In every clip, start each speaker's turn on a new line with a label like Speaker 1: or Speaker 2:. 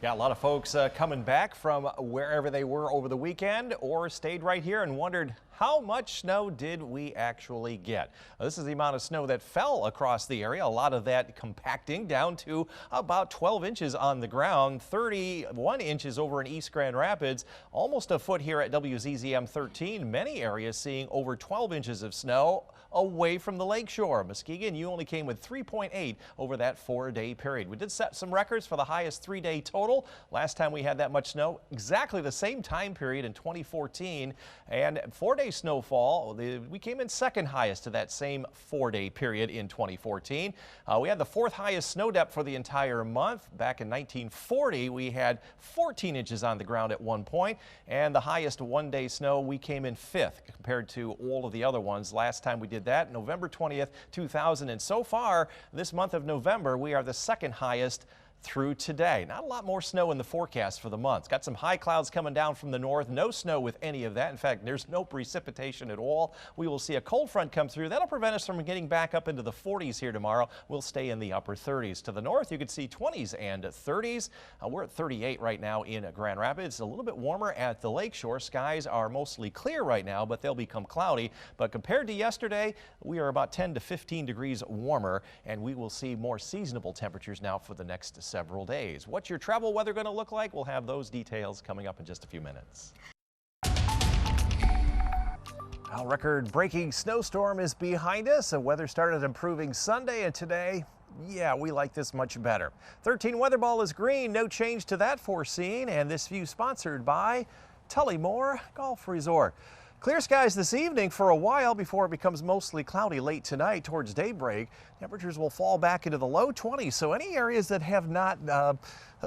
Speaker 1: Yeah, a lot of folks coming back from wherever they were over the weekend or stayed right here and wondered how much snow did we actually get. This is the amount of snow that fell across the area. A lot of that compacting down to about 12 inches on the ground, 31 inches over in East Grand Rapids, almost a foot here at WZZM 13. Many areas seeing over 12 inches of snow away from the lakeshore. Muskegon, you only came with 3.8 over that 4-day period. We did set some records for the highest 3-day total. Last time we had that much snow, exactly the same time period in 2014. And 4-day snowfall, we came in second highest to that same 4-day period in 2014. We had the 4th highest snow depth for the entire month. Back in 1940, we had 14 inches on the ground at one point. And the highest 1-day snow, we came in 5th compared to all of the other ones. Last time we did that, November 20th, 2000. And so far, this month of November, we are the second highest through today. Not a lot more snow in the forecast for the month. Got some high clouds coming down from the north. No snow with any of that. In fact, there's no precipitation at all. We will see a cold front come through. That'll prevent us from getting back up into the 40s here tomorrow. We'll stay in the upper 30s. To the north, you could see 20s and 30s. We're at 38 right now in Grand Rapids. A little bit warmer at the lakeshore. Skies are mostly clear right now, but they'll become cloudy. But compared to yesterday, we are about 10 to 15 degrees warmer, and we will see more seasonable temperatures now for the next several days. What's your travel weather going to look like? We'll have those details coming up in just a few minutes. Our record-breaking snowstorm is behind us. The weather started improving Sunday, and today, yeah, we like this much better. 13 weather ball is green. No change to that foreseen. And this view sponsored by Tullymore Golf Resort. Clear skies this evening for a while before it becomes mostly cloudy late tonight towards daybreak. Temperatures will fall back into the low 20s, so any areas that have not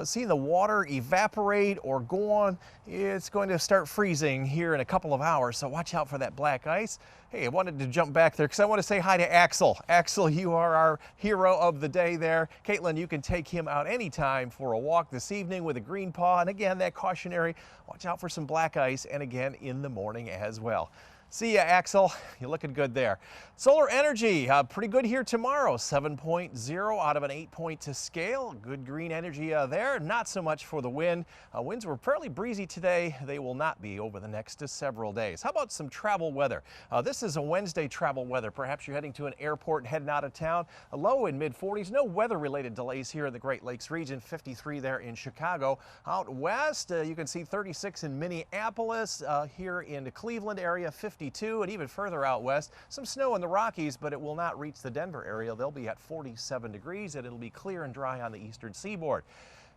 Speaker 1: seen the water evaporate or go on, it's going to start freezing here in a couple of hours, so watch out for that black ice. Hey, I wanted to jump back there because I want to say hi to Axel. Axel, you are our hero of the day there. Caitlin, you can take him out anytime for a walk this evening with a green paw. And again, that cautionary, watch out for some black ice, and again in the morning as well. See ya, Axel. You're looking good there. Solar energy, pretty good here tomorrow. 7.0 out of an 8-point to scale. Good green energy there. Not so much for the wind. Winds were fairly breezy today. They will not be over the next several days. How about some travel weather? This is a Wednesday travel weather. Perhaps you're heading to an airport and heading out of town. A low in mid-40s. No weather-related delays here in the Great Lakes region. 53 there in Chicago. Out west, you can see 36 in Minneapolis. Here in the Cleveland area, 52, and even further out west, some snow in the Rockies, but it will not reach the Denver area. They'll be at 47 degrees, and it'll be clear and dry on the eastern seaboard.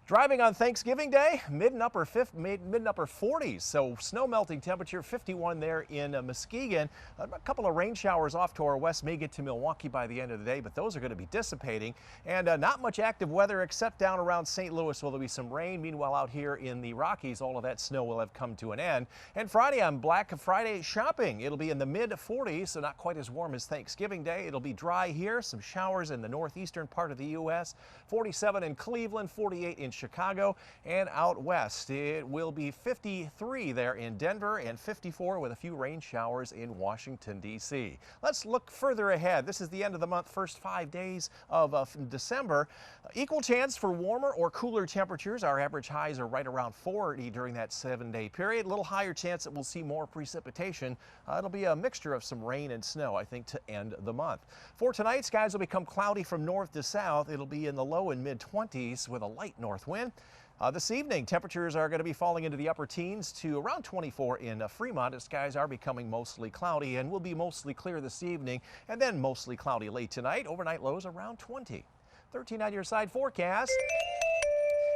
Speaker 1: Driving on Thanksgiving Day, mid and upper 40s, so snow melting temperature 51 there in Muskegon. A couple of rain showers off to our west may get to Milwaukee by the end of the day, but those are going to be dissipating. And not much active weather except down around St. Louis where there'll be some rain. Meanwhile, out here in the Rockies, all of that snow will have come to an end. And Friday on Black Friday shopping, it'll be in the mid 40s, so not quite as warm as Thanksgiving Day. It'll be dry here, some showers in the northeastern part of the U.S. 47 in Cleveland, 48 in Chicago, and out west it will be 53 there in Denver and 54 with a few rain showers in Washington, D.C. Let's look further ahead. This is the end of the month, first 5 days of December. Equal chance for warmer or cooler temperatures. Our average highs are right around 40 during that 7-day period. A little higher chance that we'll see more precipitation. It'll be a mixture of some rain and snow, I think, to end the month. For tonight, skies will become cloudy from north to south. It'll be in the low and mid 20s with a light north wind. This evening, temperatures are going to be falling into the upper teens to around 24 in Fremont. The skies are becoming mostly cloudy and will be mostly clear this evening and then mostly cloudy late tonight. Overnight lows around 20. 13 on your side forecast.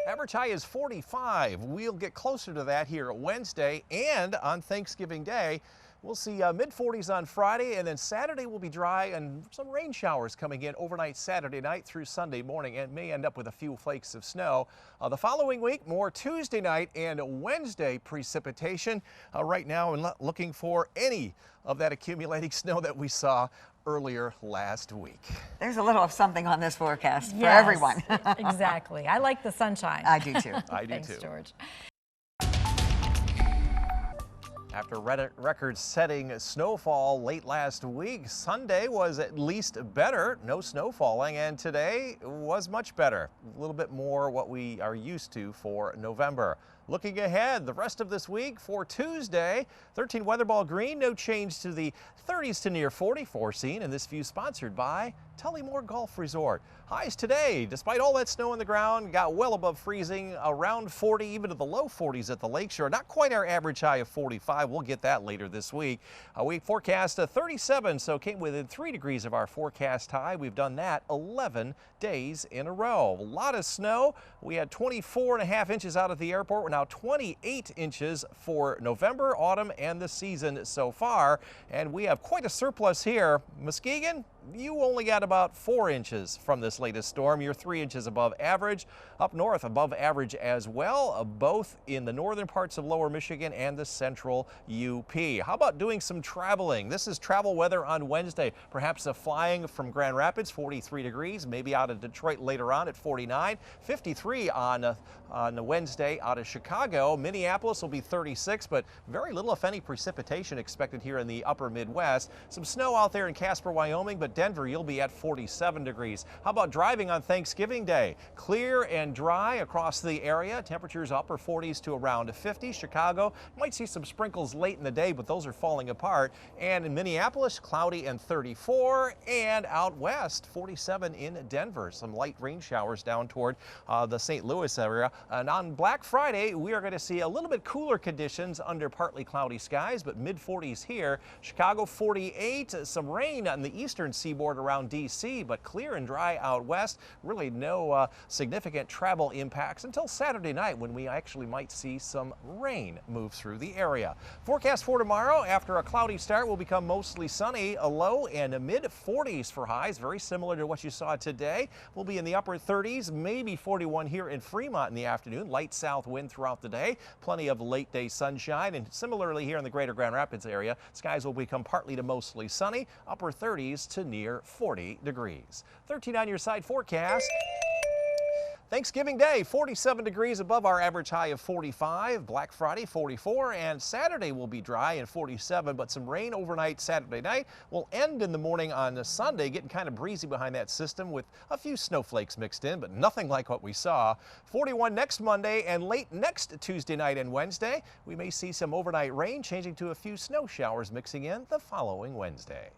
Speaker 1: Average high is 45. We'll get closer to that here Wednesday and on Thanksgiving Day. We'll see mid-40s on Friday, and then Saturday will be dry and some rain showers coming in overnight Saturday night through Sunday morning, and may end up with a few flakes of snow. The following week, more Tuesday night and Wednesday precipitation. Right now, I'm not looking for any of that accumulating snow that we saw earlier last week.
Speaker 2: There's a little of something on this forecast for everyone.
Speaker 3: Exactly. I like the sunshine.
Speaker 2: I do too.
Speaker 1: I do
Speaker 3: Thanks,
Speaker 1: too.
Speaker 3: George.
Speaker 1: After record-setting snowfall late last week, Sunday was at least better. No snow falling, and today was much better. A little bit more what we are used to for November. Looking ahead, the rest of this week for Tuesday, 13 Weatherball Green, no change to the 30s to near 40 foreseen, and this view sponsored by Tullymore Golf Resort. Highs today, despite all that snow on the ground, got well above freezing, around 40, even to the low 40s at the lakeshore. Not quite our average high of 45. We'll get that later this week. We forecast a 37, so came within 3 degrees of our forecast high. We've done that 11 days in a row. A lot of snow. We had 24.5 inches out at the airport. We're now 28 inches for November, autumn, and the season so far. And we have quite a surplus here. Muskegon, you only got about 4 inches from this latest storm. You're 3 inches above average. Up north, above average as well, both in the northern parts of lower Michigan and the central UP. How about doing some traveling? This is travel weather on Wednesday. Perhaps flying from Grand Rapids, 43 degrees, maybe out of Detroit later on at 49, 53 on Wednesday out of Chicago. Minneapolis will be 36, but very little, if any, precipitation expected here in the upper Midwest. Some snow out there in Casper, Wyoming, but Denver, you'll be at 47 degrees. How about driving on Thanksgiving Day? Clear and dry across the area. Temperatures upper 40s to around 50. Chicago might see some sprinkles late in the day, but those are falling apart. And in Minneapolis, cloudy and 34. And out west, 47 in Denver. Some light rain showers down toward the St. Louis area. And on Black Friday, we are going to see a little bit cooler conditions under partly cloudy skies, but mid 40s here. Chicago 48. Some rain on the eastern seaboard around D.C., but clear and dry out west. Really no significant travel impacts until Saturday night, when we actually might see some rain move through the area. Forecast for tomorrow, after a cloudy start, will become mostly sunny. A low and a mid 40s for highs, very similar to what you saw today. We'll be in the upper 30s, maybe 41 here in Fremont in the afternoon. Light south wind throughout the day. Plenty of late day sunshine, and similarly here in the greater Grand Rapids area, skies will become partly to mostly sunny. Upper 30s to near 40 degrees. 13 on your side forecast. Thanksgiving Day, 47 degrees above our average high of 45. Black Friday, 44. And Saturday will be dry and 47, but some rain overnight Saturday night. Will end in the morning on Sunday, getting kind of breezy behind that system with a few snowflakes mixed in, but nothing like what we saw. 41 next Monday, and late next Tuesday night and Wednesday, we may see some overnight rain changing to a few snow showers mixing in the following Wednesday.